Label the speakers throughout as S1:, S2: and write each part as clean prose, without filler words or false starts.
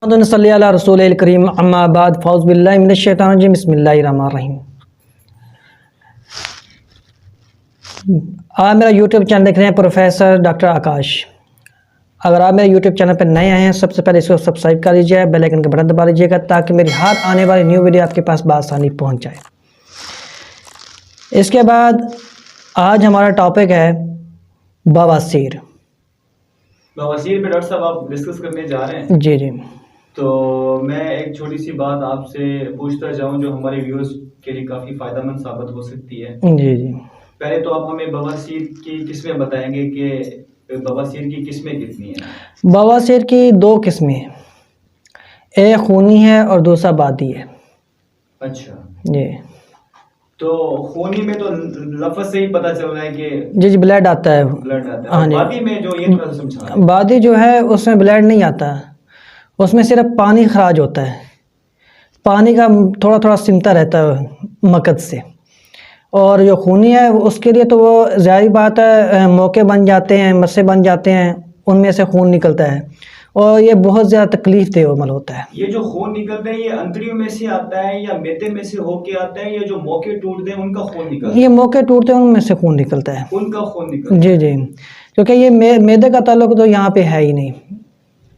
S1: सल्ली अला रसूलिल करीम अम्मा बाद फ़ौज़ बिल्लाहि मिनश शैतानिर रजीम बिस्मिल्लाहिर रहमानिर रहीम। आप मेरा यूट्यूब चैनल देख रहे हैं प्रोफेसर डॉक्टर आकाश। अगर आप मेरे यूट्यूब चैनल पर नए आए हैं सबसे पहले इसको सब्सक्राइब कर लीजिए, बेल आइकन का बटन दबा लीजिएगा ताकि मेरी हर आने वाली न्यू वीडियो आपके पास बआसानी पहुंच जाए। इसके बाद आज हमारा टॉपिक है बवासीर।
S2: बवासीर पे डॉक्टर साहब आप डिस्कस करने जा रहे हैं।
S1: जी जी।
S2: तो मैं एक छोटी सी बात आपसे पूछता जाऊं जो हमारे व्यूअर्स के लिए काफ़ी फ़ायदेमंद साबित हो सकती है।
S1: जी जी।
S2: पहले तो आप हमें बवासीर की किस्में बताएंगे कि बवासीर की किस्में कितनी हैं।
S1: बवासीर की दो किस्में हैं, एक खूनी है और दूसरा बादी है।
S2: अच्छा
S1: जी।
S2: तो खूनी में तो लफ्ज़ से ही पता चल रहा है कि
S1: जी जी ब्लड आता है।
S2: ब्लड आता है।
S1: हाँ
S2: और
S1: जी।
S2: बादी में जो ये थोड़ा सा समझा
S1: बादी जो है उसमें ब्लड नहीं आता, उसमें सिर्फ पानी खराज होता है, पानी का थोड़ा थोड़ा सिमटा रहता है मकद से। और जो खूनी है उसके लिए तो वो ज़ाहिर बात है मौके बन जाते हैं, मस्से बन जाते हैं, उनमें से खून निकलता है और ये बहुत ज़्यादा तकलीफ़ देह अमल होता है।
S2: ये जो खून निकलता है ये अंतड़ियों में से आता है या मैदे में से होके आता है, या जो मौके टूटते हैं उनका खून निकलता है?
S1: ये मौके टूटते हैं उनमें से खून निकलता है।
S2: उनका खून निकलता है।
S1: जी जी, क्योंकि ये मैदे का ताल्लुक तो यहाँ पे है ही नहीं,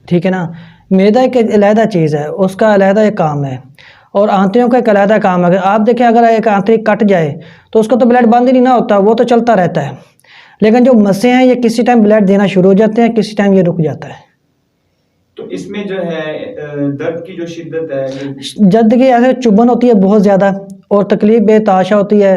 S1: ठीक है ना। मैदा एक अलहदा चीज़ है, उसका अलहदा एक काम है और आंतरियों का एक अलहदा काम है। अगर आप देखें अगर एक आंतरी कट जाए तो उसका तो ब्लड बंद ही नहीं ना होता, वो तो चलता रहता है। लेकिन जो मस्से हैं ये किसी टाइम ब्लड देना शुरू हो जाते हैं, किसी टाइम ये रुक जाता है।
S2: तो इसमें जो है दर्द की जो शिद्दत है,
S1: जल्द की ऐसे चुभन होती है बहुत ज़्यादा और तकलीफ़ बेतहाशा होती है।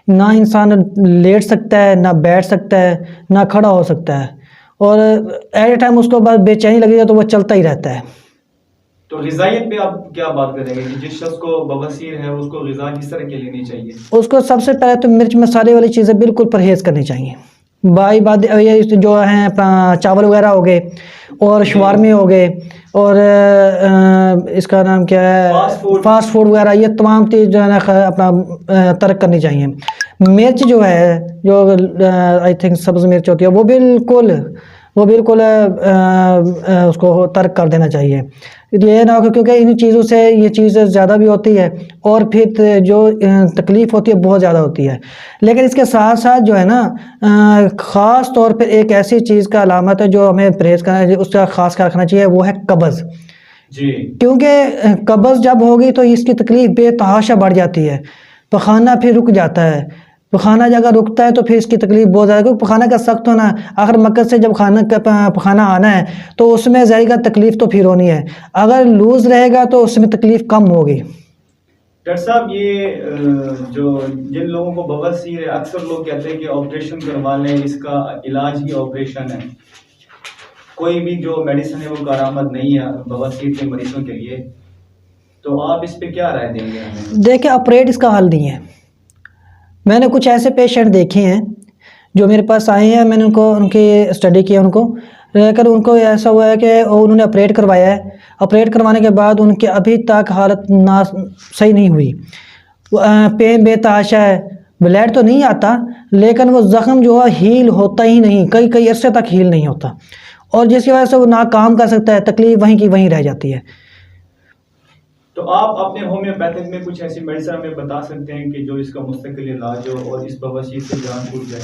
S1: ना इंसान लेट सकता है, ना बैठ सकता है, ना खड़ा हो सकता है और एट ए टाइम उसको बस बेचैनी लगी है तो वो चलता ही रहता है।
S2: तो ग़िज़ाइयत पे आप क्या बात करेंगे कि जिस शख्स को बवासीर है उसको ग़िज़ा किस तरह की लेनी चाहिए?
S1: उसको सबसे पहले तो मिर्च मसाले वाली चीज़ें बिल्कुल परहेज़ करनी चाहिए। बाई बात ये जो है अपना चावल वगैरह हो गए और शवारमे हो गए और इसका नाम क्या है फास्ट फूड वगैरह, ये तमाम चीज़ जो है ना अपना तर्क करनी चाहिए। मिर्च जो है जो आई थिंक सब्ज़ मिर्च होती है वो बिल्कुल उसको तर्क कर देना चाहिए। ये ना हो क्योंकि इन चीज़ों से ये चीज़ ज़्यादा भी होती है और फिर जो तकलीफ़ होती है बहुत ज़्यादा होती है। लेकिन इसके साथ साथ जो है ना ख़ास तौर पर एक ऐसी चीज़ का अलामत है जो हमें परहेज़ करना चाहिए, उसका ख़ास ख्याल रखना चाहिए, वो है कब्ज़।
S2: जी।
S1: क्योंकि कब्ज़ जब होगी तो इसकी तकलीफ़ बेतहाशा बढ़ जाती है, पखाना फिर रुक जाता है। पखाना अगर रुकता है तो फिर इसकी तकलीफ़ बहुत ज़्यादा, क्योंकि पखाना का सख्त होना, आखिर मकद से जब पखाना आना है तो उसमें ज़ाहिर तकलीफ़ तो फिर होनी है। अगर लूज़ रहेगा तो उसमें तकलीफ़ कम होगी।
S2: डॉक्टर साहब ये जो जिन लोगों को बवासीर है अक्सर लोग कहते हैं कि ऑपरेशन करवा लें, इसका इलाज ही ऑपरेशन है, कोई भी जो मेडिसिन है वो कारआमद नहीं है बवासीर के मरीजों के लिए। तो आप इस पे क्या राय देंगे हमें?
S1: देखिए ऑपरेट इसका हल नहीं है। मैंने कुछ ऐसे पेशेंट देखे हैं जो मेरे पास आए हैं, मैंने उनकी स्टडी किया, उनको लेकर उनको ऐसा हुआ है कि उन्होंने ऑपरेट करवाया है, ऑपरेट करवाने के बाद उनके अभी तक हालत ना सही नहीं हुई। पेन बेतहाशा है, ब्लड तो नहीं आता लेकिन वो ज़ख़म जो है हील होता ही नहीं, कई कई अरसे तक हील नहीं होता और जिसकी वजह से वो ना काम कर सकता है, तकलीफ़ वहीं की वहीं रह जाती है।
S2: तो आप अपने होम्योपैथिक में कुछ ऐसी मेडिसिन हमें बता सकते हैं कि जो इसका मुस्तकिल इलाज हो और इस बवासीर से जान छूट जाए?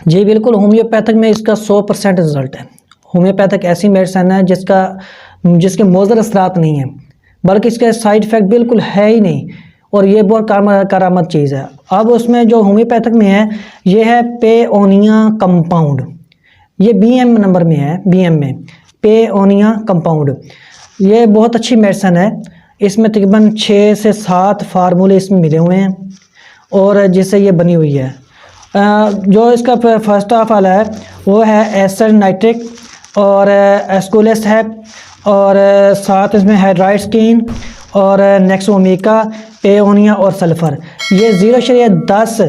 S1: जी बिल्कुल, होम्योपैथिक में इसका 100% रिज़ल्ट है। होम्योपैथिक ऐसी मेडिसिन है जिसके मुज़र असरात नहीं हैं, बल्कि इसके साइड इफ़ेक्ट बिल्कुल है ही नहीं और ये बहुत करामत चीज़ है। अब उसमें जो होम्योपैथिक में है ये है पेओनिया कंपाउंड, ये BM नंबर में है, BM में पेओनिया कंपाउंड। ये बहुत अच्छी मेडिसिन है, इसमें तकरीबन 6 से 7 फार्मूले इसमें मिले हुए हैं और जिससे ये बनी हुई है। जो इसका फर्स्ट ऑफ ऑल है वो है एसिड नाइट्रिक और एस्कोलेस है और साथ इसमें हाइड्राइड स्कीन और नेक्सोमिका, पेओनिया और सल्फ़र। ये 0.10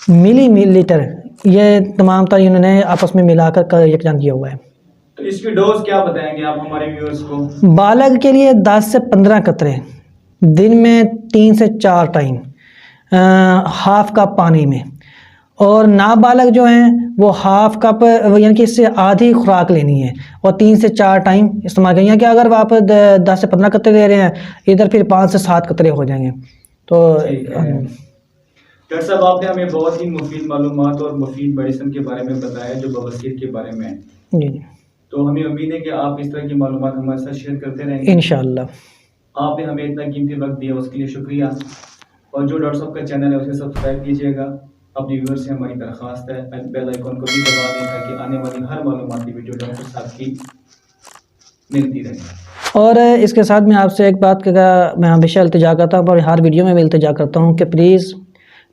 S1: मिलीलीटर ये तमाम तरह इन्होंने आपस में मिलाकर यकजान किया हुआ है।
S2: तो इसकी डोज क्या बताएंगे आप हमारे व्यूअर्स को?
S1: बालग के लिए 10 से 15 कतरे दिन में 3 से 4 टाइम हाफ कप पानी में, और नाबालग जो हैं वो हाफ कप यानी कि इससे आधी खुराक लेनी है और 3 से 4 टाइम इस्तेमाल करेंगे कि अगर आप 10 से 15 कतरे ले रहे हैं इधर फिर 5 से 7 कतरे हो जाएंगे तो
S2: ठीक है। डॉक्टर साहब आपने हमें बहुत ही मुफीद मालूमात और मुफीद मेडिसिन के बारे में बताया जो बवासीर के बारे में है।
S1: जी जी
S2: तो हमें उम्मीद है कि आप इस तरह की मालूमात हमारे साथ शेयर करते रहेंगे।
S1: इंशाअल्लाह।
S2: आपने हमें इतना कीमती वक्त दिया उसके लिए शुक्रिया। और जो डॉक्टर साहब का चैनल है उसे सब्सक्राइब कीजिएगा। अपने व्यूअर से हमारी दरख्वास्त है बेल आइकन को भी दबा दें ताकि आने वाली हर मालूमाती वीडियो डॉक्टर साहब की मिलती रहे।
S1: और इसके साथ मैं आपसे एक बात का मैं हमेशा इल्तिजा करता हूँ और हर वीडियो में मैं इल्तिजा करता हूँ कि प्लीज़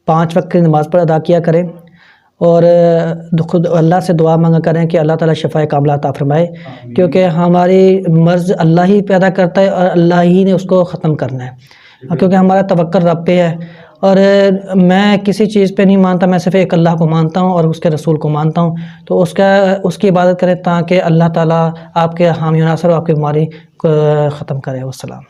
S1: 5 वक्त की नमाज़ पर अदा किया करें और खुद अल्लाह से दुआ मांगा करें कि अल्लाह ताला शफ़ाए कामिला अता फरमाए क्योंकि हमारी मर्ज़ अल्लाह ही पैदा करता है और अल्लाह ही ने उसको ख़त्म करना है क्योंकि हमारा तवक्कुल रब पे है। और मैं किसी चीज़ पे नहीं मानता, मैं सिर्फ एक अल्लाह को मानता हूँ और उसके रसूल को मानता हूँ। तो उसकी इबादत करें ताकि अल्लाह ताला आपके हामी नासर और आपकी बीमारी को ख़त्म करे। वस्सलाम।